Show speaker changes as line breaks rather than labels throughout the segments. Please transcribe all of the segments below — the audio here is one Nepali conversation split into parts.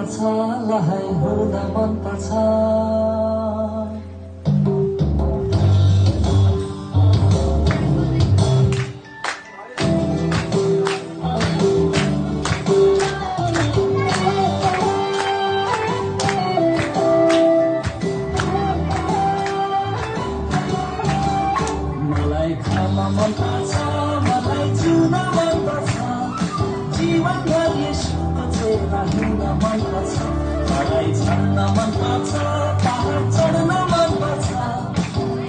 पर्छ लहै हुन मन पर्छ मलाई खान मन पर्छ मलाई जिउन मन पर्छ जीवनभर यसोको चेला हुन मन पर्छ मलाई छान्न मन पर्छ पहाड चढ्न मन पर्छ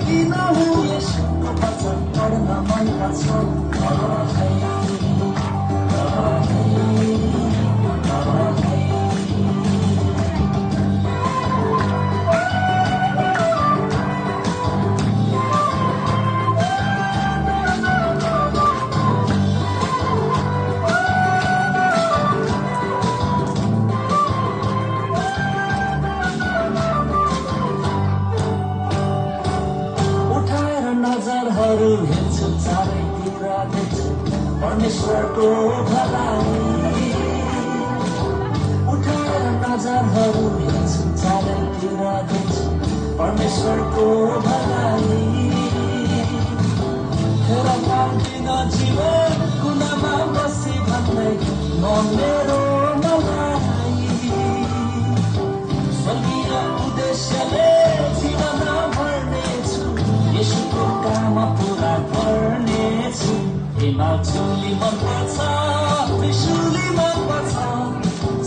किन हो यसोको वचन पढ्न मन पर्छ नजरहरू हेर्छु चारैतिर देख्छु परमेश्वरको भलाई उठाएर नजरहरू हेर्छु चारैतिर देख्छु परमेश्वरको भलाई फेर पाउँदिन जीवन कुनामा बसी भन्दै म मेरो मलाई स्वर्गीय उद्देश्यले जीवन भर्नेछु यसुको काम पुरा गर्नेछु हिमाचुली मन पर्छ त्रिशुली मन पर्छ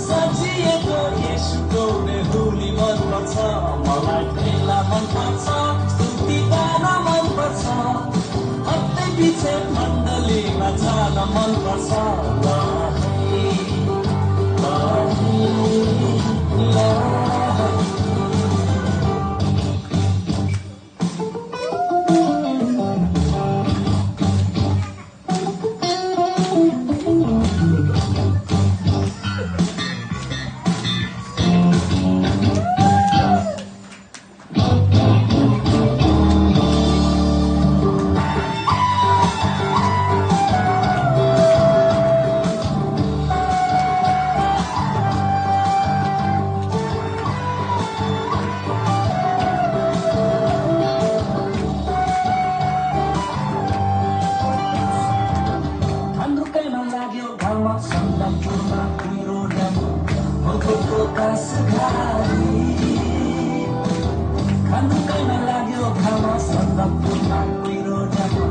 सजिएको यसुको बेहुली मन पर्छ मलाई खेला मन पर्छ स्तुति गान मन पर्छ हत्तै पछि मण्डलीमा जान मन पर्छ खानुकैमा लाग्यो घाम सन्दकपुरमा कुहिरो ड्याममा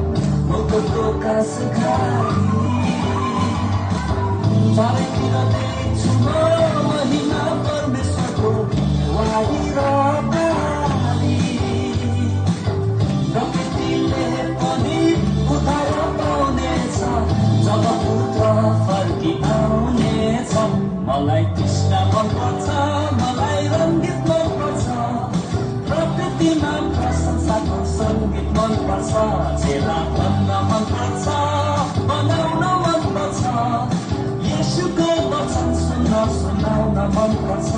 मोटोको कासघारी चारैतिर देख्छु म महिमा परमेश्वरको वाही र बारी प्रकृतिले पनि उद्धार पाउनेछ जब पुत्र फर्की आउनेछ मलाई कृष्ण मन पर्छ मलाई रङ्गित मन पर्छ प्रकृतिमा प्रशंसाको सङ्गीत मन पर्छ चेला भन्न मन पर्छ बनाउन मन पर्छ येशूको वचन सुनाउन मन पर्छ